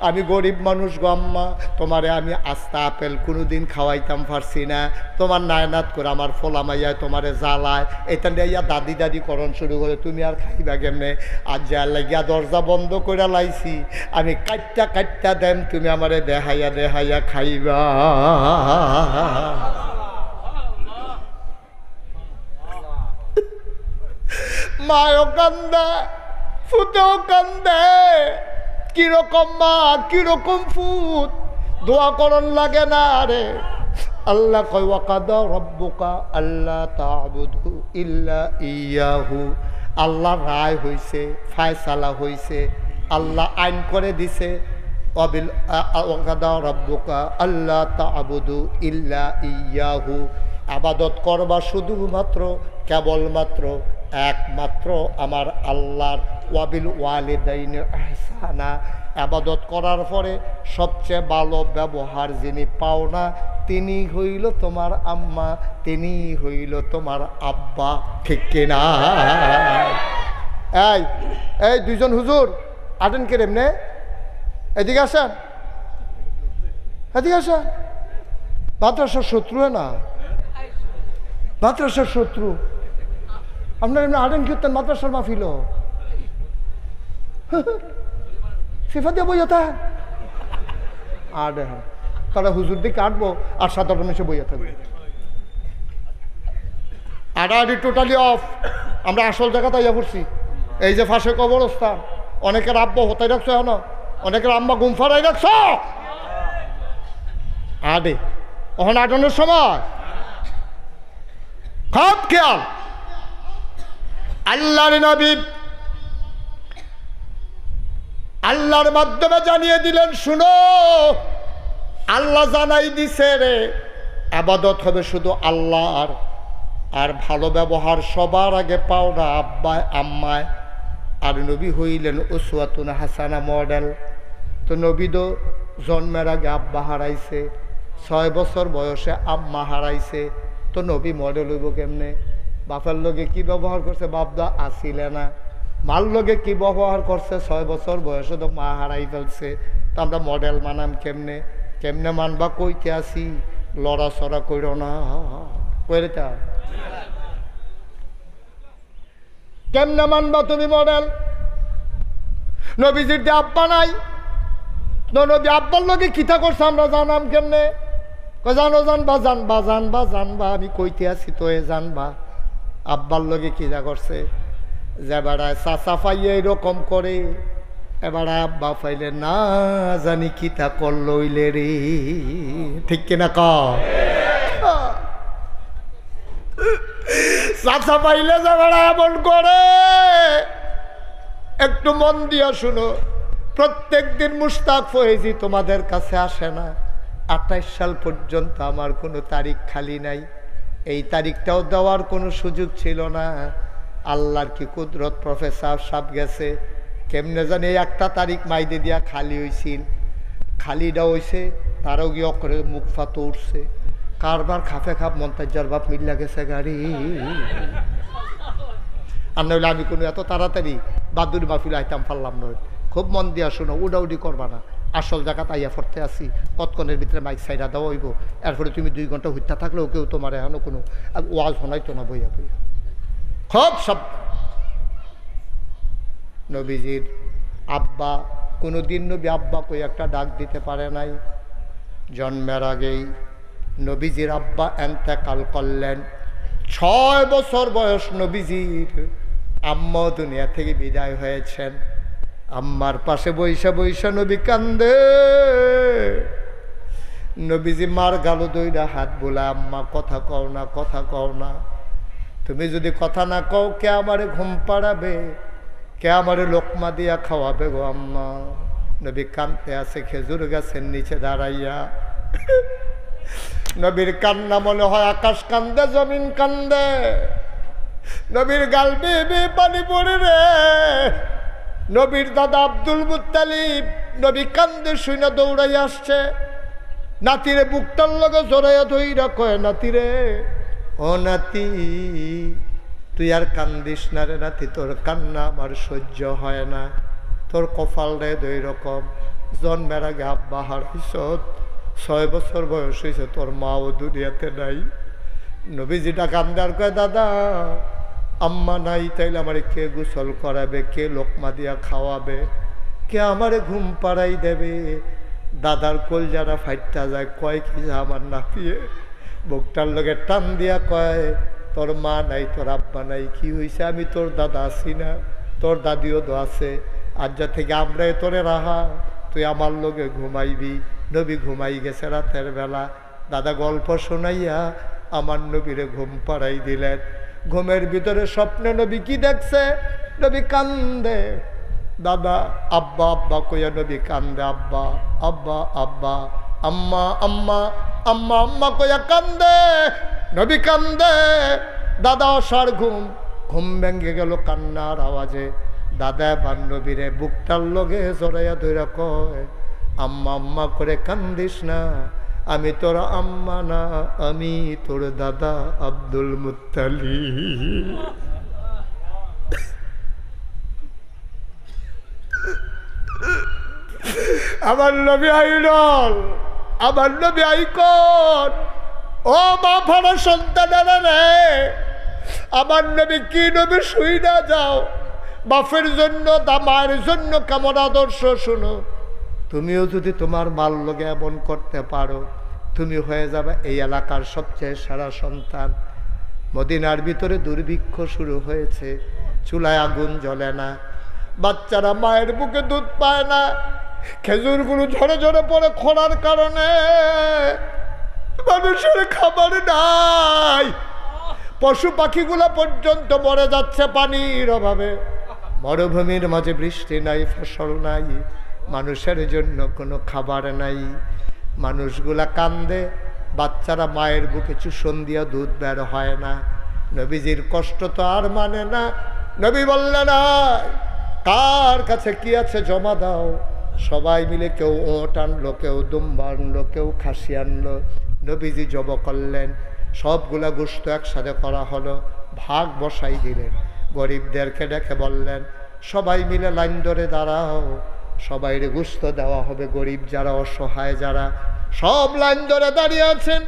আমি গরিব মানুষ গো আম্মা, তোমারে আমি আস্তা আপেল কোনোদিন খাওয়াইতাম পারছি না, তোমার নায়নাত করে আমার ফোলামাইয়ায় তোমারে জ্বালায়, এটা ইয়া দাদি দাদি করণ শুরু করে, তুমি আর খাইবা কেমনে? আজ যা লাগিয়া দরজা বন্ধ করে লাইছি, আমি কাটটা কাটটা দেন, তুমি আমারে দেখাইয়া দেখাইয়া খাইবা। মায়ও কান্দে, ফুতেও কান্দে, কিরকম মা কিরকম ফুত, দোয়া করন লাগে না রে। আল্লাহ কয় ওয়াকাদা রব্বুকা আল্লা তা'বুদু ইল্লা ইয়াহু, আল্লাহ রায় হইছে, ফায়সালা হইছে, আল্লাহ আইন করে দিছে, ওয়াকাদা রব্বুকা আল্লা তা'বুদু ইল্লা ইয়াহু, আবাদত করবা শুধুমাত্র কেবলমাত্র একমাত্র আমার আল্লাহর। ওয়াবিল ওয়ালিদাইনি ইহসানা, আবাদত করার পরে সবচেয়ে ভালো ব্যবহার যিনি পাও না তিনি হইল তোমার আম্মা, তিনি হইল তোমার আব্বা, ঠিক কিনা? এই এই দুইজন হুজুর আটেন কে এমনে, এদিকে আসেন, এদিকে আসেন। মাদ্রাসার শত্রু না, মাদ্রাসার শত্রু। আপনার এমনি আটেন কীর্তন মাদ্রাসার মাহফিল সিফা দিয়ে বইয়া থাক আর তারা হুজুর দিকে আটবো আর 7-8 মেসে বইয়া থাকবে। আড়াআড়ি টোটালি অফ। আমরা আসল জায়গা তাইয়া পড়ছি। এই যে ফাঁসে কবরস্থান, অনেকের আব্বা হতাই রাখছো, এখন অনেকের আম্মা গুম ফাড়াই রাখছ। আডে ওখানে আটানোর সময় খুব খেয়াল। আল্লাহর নবী আল্লাহর মাধ্যমে জানিয়ে দিলেন, শুনো আল্লাহ জানাই দিছে রে, আবাদত হবে শুধু আল্লাহর, আর ভালো ব্যবহার সবার আগে পাও না আব্বায় আম্মায়। আর নবী হইলেন উসওয়াতুন হাসানা, মডেল। তো নবী তো জন্মের আগে আব্বা হারাইছে, 6 বছর বয়সে আম্মা হারাইছে, তো নবী মডেল হইব কেমনে? বাপের লগে কি ব্যবহার করছে বাপদা আসিলে না, মার লগে কি ব্যবহার করছে, 6 বছর বয়সে তো মা হারাই ফেলছে, তো আমরা মডেল মানাম কেমনে? কেমনে মানবা? কইতে আসি লড়াচড়া কইর না, কইরেটা কেমনে মানবা তুমি মডেল? নবীজির যে আব্বা নাই, নবী আব্বার লগে কিতা করছে আমরা জানাম কেমনে? জানো জানবা, জানবা জানবা জানবা, আমি কইতে আসি তো এ জানবা। আব্বার লগে কি যা করছে, যে বেড়ায় চাচা পাইয়ে এরকম করে, এবার আব্বা পাইলে না জানি কিতা করলইলে রে, ঠিক কিনা ক? চাচা পাইলে যে বেড়া এমন করে, একটু মন দিয়া শুনো। প্রত্যেক দিন মুশতাক ফয়েজি তোমাদের কাছে আসে না। 28 সাল পর্যন্ত আমার কোনো তারিখ খালি নাই, এই তারিখটাও দেওয়ার কোনো সুযোগ ছিল না। আল্লাহর কি কুদরত, প্রফেসর সাহেব গেছে কেমনে জানি একটা তারিখ মাইদে দিয়া খালি হয়েছিল, খালিটা হয়েছে, তারও গিয়ে করে মুখ ফাতো উঠছে, কারবার খাফে খাপ মন্তাজার বাপ মিল্লা গেছে গাড়ি। আর নইলে আমি কোনো এত তাড়াতাড়ি বাদুর মাহফিল আইতাম পারলাম নয়। খুব মন দিয়া শোনো, উডাউডি করবা না, আসল জায়গা তাইয়া পড়তে আসি, কতক্ষণের ভিতরে মাইক সাইডা দেওয়া হইব। এরপরে তুমি 2 ঘন্টা হইতে থাকলেও কেউ তোমার এখনো কোনো ওয়াজ শোনাইতো না বইয়া বইয়া। খুব সব নবীজির আব্বা কোনোদিন নবী আব্বা কই একটা ডাক দিতে পারে নাই। জন্মের আগেই নবীজির আব্বা এন্তেকাল করলেন। 6 বছর বয়স নবীজির, আম্মা দুনিয়া থেকে বিদায় হয়েছেন। আম্মার পাশে বৈশা বৈশা নবী কান্দে। নবীজি মার গালো দইরা হাত বোলা, আম্মা কথা কও না, কথা কও না, তুমি যদি কথা না কও কে আমারে ঘুম পাড়াবে, কে আমারে লোকমা দিয়া খাওয়াবে গো আম্মা। নবী কান্দতে আছে খেজুর গাছের নিচে দাঁড়াইয়া। নবীর কান্না মনে হয় আকাশ কান্দে, জমিন কান্দে। নবীর গাল বেয়ে পানি পড়ে রে। নবীর দাদা আব্দুল মুত্তালিব নবী কান্দে শুনে দৌড়াই আসছে। নাতিরে বুকটার লগে জড়াইয়া ধইরা কয়, নাতিরে ও নাতি তুই আর কান্দিস না রে নাতি, তোর কান্না আমার সহ্য হয় না, তোর কপাল রে দুই রকম, জন্মের আগে আব্বা হারাইছ, 6 বছর বয়স হয়েছে, তোর মাও দুনিয়াতে নাই। নবীজিটা কান্দার কয়, দাদা আম্মা নাই, তাইলে আমারে কে গোসল করাবে, কে লোকমা দিয়া খাওয়াবে, কে আমারে ঘুম পাড়াই দেবে? দাদার কলজারা ফাইটটা যায়, কয় কি আমার নাতিয়ে বুকটার লগে টান দিয়া কয়, তোর মা নাই, তোর আব্বা নাই, কি হয়েছে? আমি তোর দাদা আছি না, তোর দাদিও তো আছে, আজ যা থেকে আমরাই তোরে রাহা, তুই আমার লগে ঘুমাইবি। নবী ঘুমাই গেছে রাতের বেলা। দাদা গল্প শোনাইয়া আমার নবীরে ঘুম পাড়াই দিলেন। ঘুমের ভিতরে স্বপ্নে নবী কি দেখছে? নবী কান্দে। দাদা আব্বা আব্বা কইয়া নবী কান্দে, আব্বা আব্বা আব্বা, আম্মা আম্মা আম্মা আম্মা কইয়া কান্দে, নবী কান্দে। দাদা অসার ঘুম, ঘুম ভেঙে গেল কান্নার আওয়াজে। দাদা এবার নবীরে বুকটার লগে জড়াইয়া ধইরা কয়, আম্মা আম্মা করে কান্দিস না, আমি তোর আম্মা না, আমি তোর দাদা আব্দুল মুত্তালিব। আমার নবী আইডল, আমার নবী আইকন। ও মা ভাড়া সন্তানেরা রে, আমার নবী কি নবী শুই না যাও। বাপের জন্য মায়ের জন্য কেমন আদর্শ শুনো। তুমিও যদি তোমার মাল লগে এমন করতে পারো, তুমি হয়ে যাবে এই এলাকার সবচেয়ে সেরা সন্তান। মদিনার ভিতরে দুর্ভিক্ষ শুরু হয়েছে, চুলায় আগুন জ্বলে না, বাচ্চারা মায়ের বুকে দুধ পায় না, খেজুরগুলো ঝরে ঝরে পড়ে খরার কারণে, মানুষের খাবার নাই, পশু পাখিগুলো পর্যন্ত মরে যাচ্ছে পানির অভাবে। মরুভূমির মাঝে বৃষ্টি নাই, ফসল নাই, মানুষের জন্য কোনো খাবার নাই। মানুষগুলা কান্দে, বাচ্চারা মায়ের বুকে চুষণ দিয়া দুধ বের হয় না। নবীজির কষ্ট তো আর মানে না। নবী বললেন, কার কাছে কি আছে জমা দাও। সবাই মিলে কেউ ওট আনলো, কেউ দুম্বা আনলো, কেউ খাসি আনলো। নবীজি জব করলেন, সবগুলা গোশত একসাথে করা হলো, ভাগ বসাই দিলেন। গরিবদেরকে ডেকে বললেন, সবাই মিলে লাইন ধরে দাঁড়াও, সবাইরে গোশত দেওয়া হবে। গরিব যারা, অসহায় যারা, সব লাইন ধরে দাঁড়িয়ে আছেন,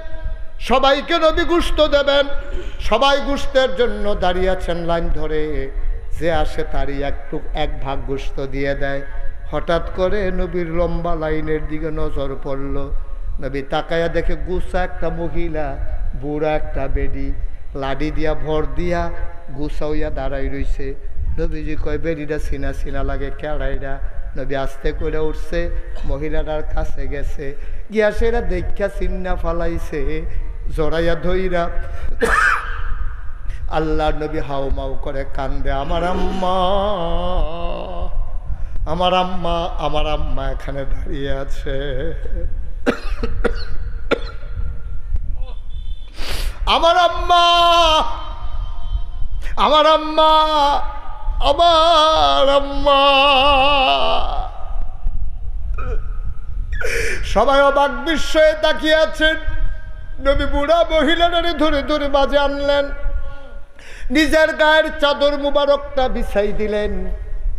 সবাইকে নবী গোশত দেবেন। সবাই গোশতের জন্য দাঁড়িয়ে আছেন লাইন ধরে, যে আসে তারই এক ভাগ গোশত দিয়ে দেয়। হঠাৎ করে নবীর লম্বা লাইনের দিকে নজর পড়ল। নবী তাকায়া দেখে গুছা একটা মহিলা, বুড়া একটা বেডি, লাডি দিয়া ভর দিয়া গুছা হইয়া দাঁড়াই রইছে। নবীজি কয়, বেডিটা চিনা চিনা লাগে, কেড়াইরা। নবী আস্তে করে উঠছে, মহিলাটার কাছে গেছে, গিয়া সেরা দেখা চিন্না ফালাইছে, জড়াইয়া ধইরা আল্লাহ নবী হাউ মাউ করে কান্দে, আমার আম্মা, আমার আম্মা, আমার আম্মা এখানে দাঁড়িয়ে আছে। আমার আম্মা, আমার আম্মা, আমার আম্মা। সবাই অবাক বিস্ময়ে তাকিয়ে আছেন। নবী বুড়া মহিলাটারে ধরে ধরে মাঝে আনলেন, নিজের গায়ের চাদর মুবারকটা বিছাই দিলেন,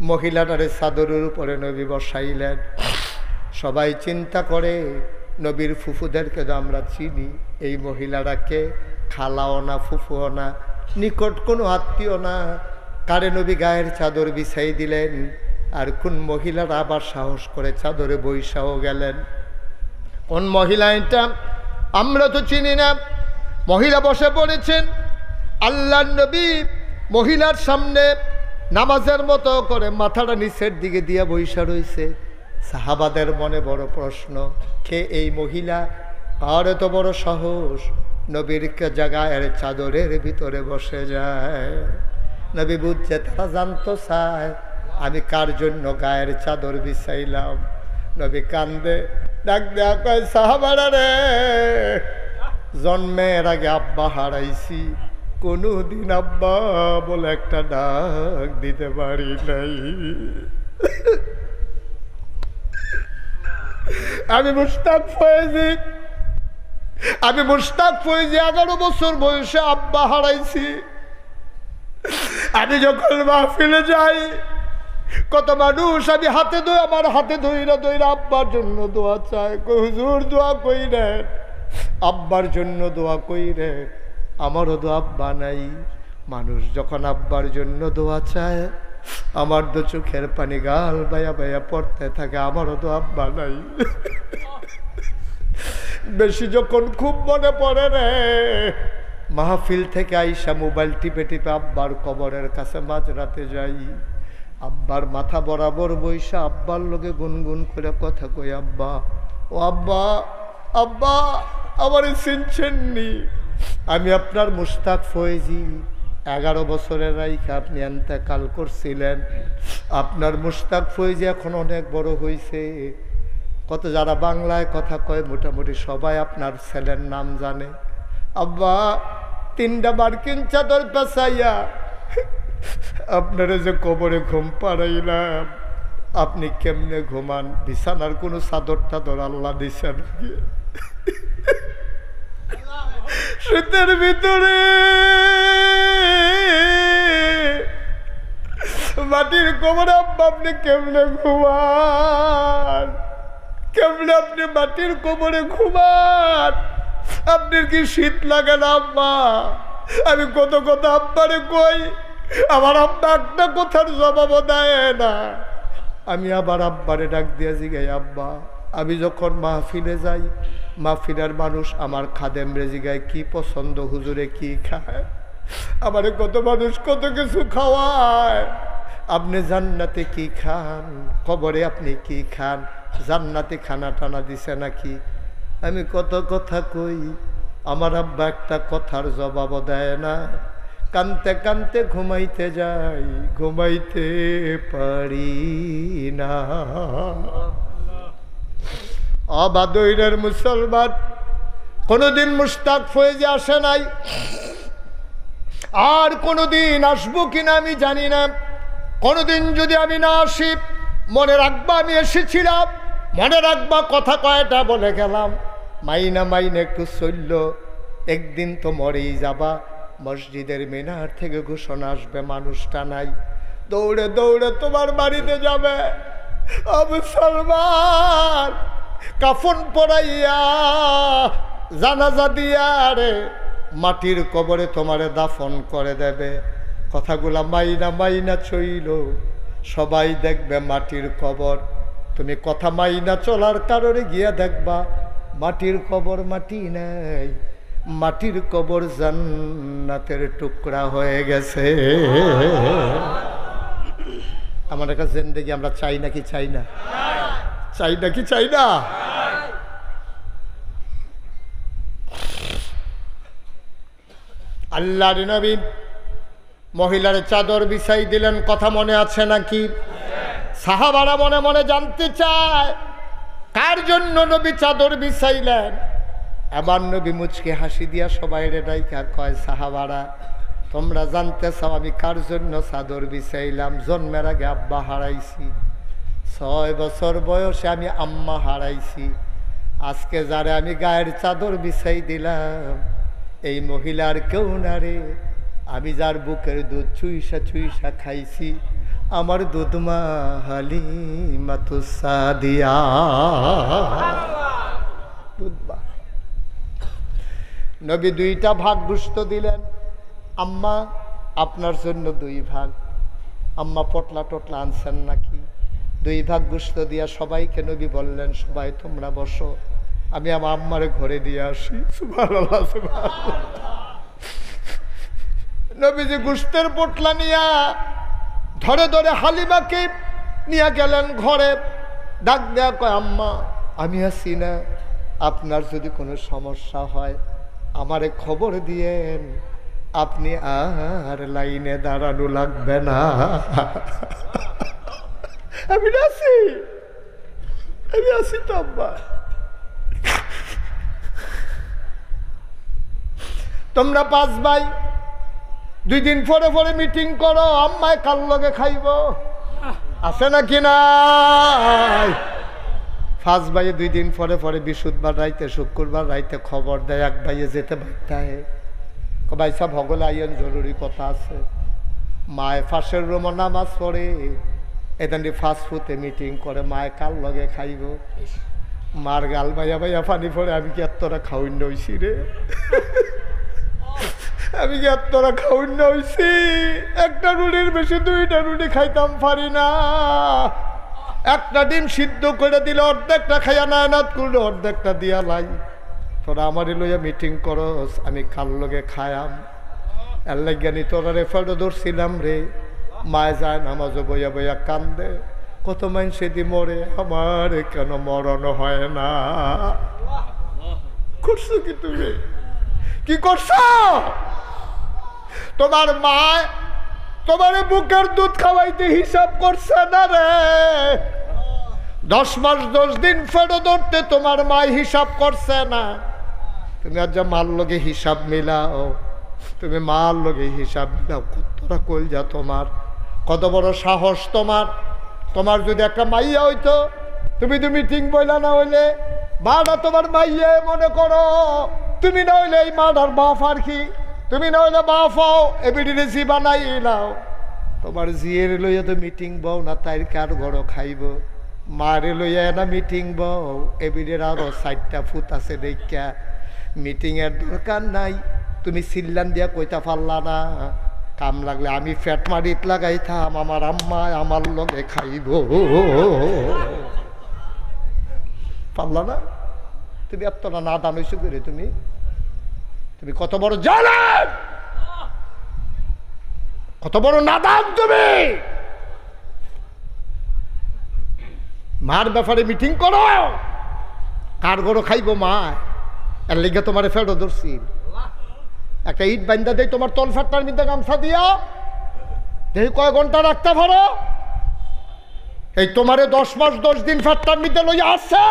মহিলাটারে চাদরের উপরে নবী বসাইলেন। সবাই চিন্তা করে, নবীর ফুফুদেরকে তো আমরা চিনি, এই মহিলাটাকে খালাও না, ফুফুও না, নিকট কোনো আত্মীয় না, কারে নবী গায়ের চাদর বিছাই দিলেন। আর কোন মহিলারা আবার সাহস করে চাদরে বৈশাও গেলেন। কোন মহিলা এটা আমরা তো চিনি না। মহিলা বসে পড়েছেন, আল্লাহর নবী মহিলার সামনে নামাজের মতো করে মাথাটা নিচের দিকে দিয়ে বৈশা রয়েছে। সাহাবাদের মনে বড় প্রশ্ন, কে এই মহিলা, আর এত বড় সাহস নবীর জায়গায় চাদরের ভিতরে বসে যায়। নবী বুঝছে তারা জানতো চায় আমি কার জন্য গায়ের চাদর বিছাইলাম। নবী কান্দে, ডাক দেয়া কয়, সাহাবারা রে, জন্মের আগে আব্বা হারাইছি, কোনোদিন আব্বা বলে একটা ডাক দিতে পারি নাই। আমি মুশতাক ফয়েজি, 11 বছর বয়সে আব্বা হারাইছি। আমি যখন মাহফিলে যাই, কত মানুষ আমি হাতে ধরে আমার হাতে ধইরা ধইরা আব্বার জন্য দোয়া চায়, হুজুর দোয়া কইরেন, আব্বার জন্য দোয়া কইরেন। আমারও তো আব্বা নাই। মানুষ যখন আব্বার জন্য দোয়া চায় আমার তো চোখের পানি গাল বাইয়া বাইয়া পড়তে থাকে, আমারও তো আব্বা নাই। বেশি যখন খুব মনে পড়ে রে, মাহফিল থেকে আইসা মোবাইল টিপে টিপে আব্বার কবরের কাছে মাঝরাতে যাই, আব্বার মাথা বরাবর বইসা আব্বার লোকে গুনগুন করে কথা কই, আব্বা ও আব্বা, আব্বা আমারে চিনছেননি, আমি আপনার মুশতাক ফয়েজি, 11 বছরের রাইখা আপনি ইন্তেকাল করছিলেন। আপনার মুশতাক ফয়েজি এখন অনেক বড় হয়েছে, কত যারা বাংলায় কথা কয় মোটামুটি সবাই আপনার ছেলের নাম জানে। আব্বা 3টা মার্কিন চাদর পেঁচাইয়া আপনারা যে কবরে ঘুম পাড়াইলাম, আপনি কেমনে ঘুমান? বিছানার কোনো চাদর টাদর আল্লাহ দিছেন কি? শীতের ভিতরে মাটির কবরে আব্বা আপনি কেমনে ঘুমান? কেমনে আপনি মাটির কবরে ঘুমান? আপনার কি শীত লাগে না আব্বা? আমি কত কথা আব্বারে কই, আমার আব্বা একটা কথার জবাবও দেয় না। আমি আবার আব্বারে ডাক দিয়ে জিগাই, আব্বা আমি যখন মাহফিলে যাই, মাহফিলের মানুষ আমার খাদেম রে জিগায় কি পছন্দ, হুজুরে কি খায়? আমারে কত মানুষ কত কিছু খাওয়ায়, আপনি জান্নাতে কি খান, কবরে আপনি কি খান, জান্নাতে খানা টানা দিছে নাকি? আমি কত কথা কই, আমার আব্বা একটা কথার জবাবও দেয় না। কানতে কানতে ঘুমাইতে যাই, ঘুমাইতে পারি না। অবাদইরের মুসলমান কোনোদিন মুশতাক ফয়েজি আসে নাই, আর কোনোদিন আসবো কিনা আমি জানি না। কোনোদিন যদি আমি না আসি মনে রাখবা আমি এসেছিলাম, মনে রাখবা কথা কয়টা বলে গেলাম, মাইনা মাইনে একটু চলল, একদিন তো মরেই যাবা। মসজিদের মিনার থেকে ঘোষণা আসবে মানুষটা নাই, দৌড়ে দৌড়ে তোমার বাড়িতে যাবে। মুসলমান কাফন পরাইয়া জানাজা দিয়া রে মাটির কবরে তোমারে দাফন করে দেবে। কথাগুলা মাইনা মাইনা চইল, সবাই দেখবে মাটির কবর। তুমি কথা মাইনা চলার কারণে গিয়া দেখবা মাটির কবর মাটি নাই, মাটির কবর জান্নাতের টুকরা হয়ে গেছে। আমার একটা জিন্দেগি আমরা চাই নাকি চাই না? চাই নাকি চাই না? আল্লাহর নবী মহিলার চাদর বিছাই দিলেন, কথা মনে আছে নাকি? সাহাবারা মনে মনে জানতে চায় কার জন্য নবী চাদর বিছাইলেন। এবার নবী মুচকে হাসি দিয়া সবাই রে ডাইকা কয়, সাহাবারা তোমরা জানতে চাও আমি কার জন্য চাদর বিছাইলাম? জন্মের আগে আব্বা হারাইছি, 6 বছর বয়সে আমি আম্মা হারাইছি। আজকে যারে আমি গায়ের চাদর বিছাই দিলাম এই মহিলার কেউ না রে, আমি যার বুকের দুধ চুইসা চুইসা খাইছি, আমার দুধমা হালিমাতুস সাদিয়া। নবী 2টা ভাগ গোশত দিলেন, আম্মা আপনার জন্য 2 ভাগ। আম্মা পটলা টটলা আনছেন নাকি? 2 ভাগ গোশত দিয়া সবাইকে নবী বললেন, সবাই তোমরা বসো, আমি আমার আম্মারে ঘরে দিয়ে আসি। সুবহানাল্লাহ সুবহানাল্লাহ। নবীজি গোশতের পটলা নিয়া ধরে ধরে হালিমাকে নিয়ে গেলেন ঘরে। ডাক দেয়া কয়, আম্মা আমি আছি না, আপনার যদি কোনো সমস্যা হয় আমারে খবর দিয়েন, আপনি আর লাইনে দাঁড়ানো লাগবে না। আমি আছি, আমি আছি তো আম্মা। তোমরা 5 ভাই 2 দিন পরে পরে মিটিং করো, আম্মায় কার লগে খাইব, আছে নাকি নাই? 5 ভাইয়ে 2 দিন পরে পরে বৃহস্পতিবার রাইতে শুক্রবার রাইতে খবর দেয়, এক ভাইয়ে যেতে বাধ্যায়, ভাই সাহেব হগলে আইয়েন, জরুরি কথা আছে। মায় ফাঁসের রুমে নামাজ পড়ে, এদানি ফাস্টফুডে মিটিং করে মায় কাল লগে খাইব মার গাল ভাইয়া ভাইয়া পানি পড়ে আমি কি এতটা খাওয়াইন হইছি রে আমি কি এতটা খাওয়াইন হইছি একটা রুটির বেশি দুইটা রুটি খাইতাম পারি না একটা ডিম সিদ্ধ করে দিলে অর্ধেকটা খাইয়া নায়নাত করলে অর্ধেকটা দিয়া লাই তোরা আমারে লইয়া মিটিং করস আমি কাল লগে খায়াম এর লাগানি তোরা রেফার্ডো ধরছিলাম রে মায় যায় নামাজও বইয়া বইয়া কান্দে কত মানুষে দি মরে আমার কেন মরণ হয় না করছো কি তুমি কি করছো তোমার মা তোমার বুকের দুধ খাওয়াইতে হিসাব করছে না রে 10 মাস 10 দিন ফেরো ধরতে তোমার মা হিসাব করছে না তুমি আজ মার লগে হিসাব মিলাও তুমি মার লগে হিসাব মিলাও কতটা কলজা তোমার কত বড় সাহস তোমার তোমার যদি একটা মাইয়া হইতো তুমি তো মিটিং বইলা না হইলে মাটা তোমার মাইয়ে মনে করো তুমি না হইলে এই মাটার বাপ আর কি তুমি না হইলে বাপ হও এবিডি জি বানাই নাও তোমার জিয়ের লইয়া তো মিটিং বও না তাই কার ঘর খাইব মারে লইয়া না মিটিং বও এবিডির আরো 4টা ফুট আছে দেখা মিটিংয়ের দরকার নাই তুমি সিল্লান দিয়া কইতা পারলা না কাম লাগলে আমি ফ্যাট মারিত লাগাইতাম আমার আম্মা আমার লগে খাইব পারলা না তুমি এতটা না দান হইছো করে তুমি তুমি কত বড় জালেম কত বড় নাদান তুমি মার ব্যাপারে মিটিং করো কার ঘর খাইব মা এর লেগে তোমার ফেরো ধরছি একটা ইট বান্ধা দেয় তোমার তল ফাটটার মধ্যে গামছা দিয়া দেখি কয় ঘন্টা রাখতে পারো এই তোমারে 10 মাস 10 দিন ফাটটার মধ্যে লইয়া আসছে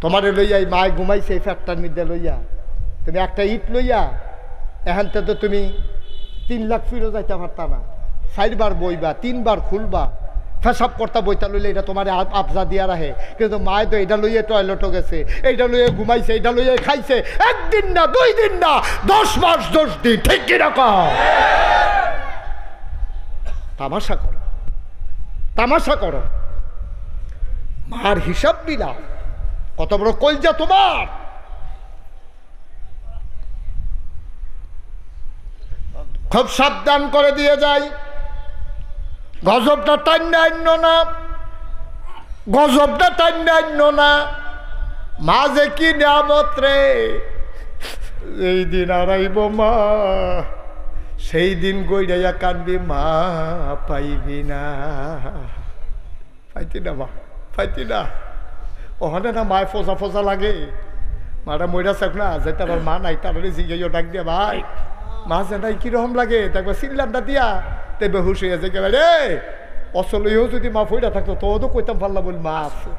তোমারে লইয়া এই মায় ঘুমাইছে এই ফাটটার মধ্যে লইয়া তুমি একটা ইট লইয়া এখান থেকে তো তুমি 3 লাখ ফিরো যাইতে পারতা না 4 বার বইবা 3 বার খুলবা ফেসাব করতা বইতা লইলে এটা তোমার আফজা দিয়া রাখে কিন্তু মায় তো এটা লইয়ে টয়লেটও গেছে এইটা লইয়ে ঘুমাইছে এইটা লইয়ে খাইছে 1 দিন না 2 দিন না 10 মাস 10 দিন ঠিক কি রকম তামাশা করো তামাশা করো মার হিসাব দিলাম কত বড় কলজা তোমার খুব সাবধান করে দিয়ে যাই গজবটা টান্না আন্য না গজবটা টান্না আন্য না মা যে কি নিয়ামত রে এই দিন আড়াইব মা সেই দিন গইড়াইয়া কানবি মা পাইবি না পাইতি না মা পাইতি না ওখানে না মায় ফোসা ফোসা লাগে মাটা মইরা চাক না যে তার মা নাই তার জিগাইও ডাক দিয়া ভাই মা যে নাই কিরকম লাগে তারপর সিলিন্ডারটা দিয়া তে বেহুশ হয়ে যায় কেবে রে অসলইও যদি মা ফইরা থাকতো তো তো কইতাম পারলা বল মা আছে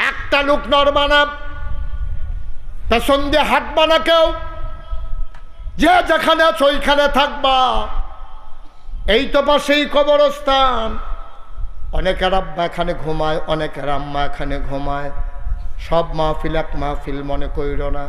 একটা লোক নরমানা পেছন দিয়ে হাঁটবা না কেউ যে যেখানে আছো ওইখানে থাকবা এই তো পাশেই কবরস্থান অনেকের আব্বা এখানে ঘুমায় অনেকের আম্মা এখানে ঘুমায় সব মাহফিল এক মাহফিল মনে কইরো না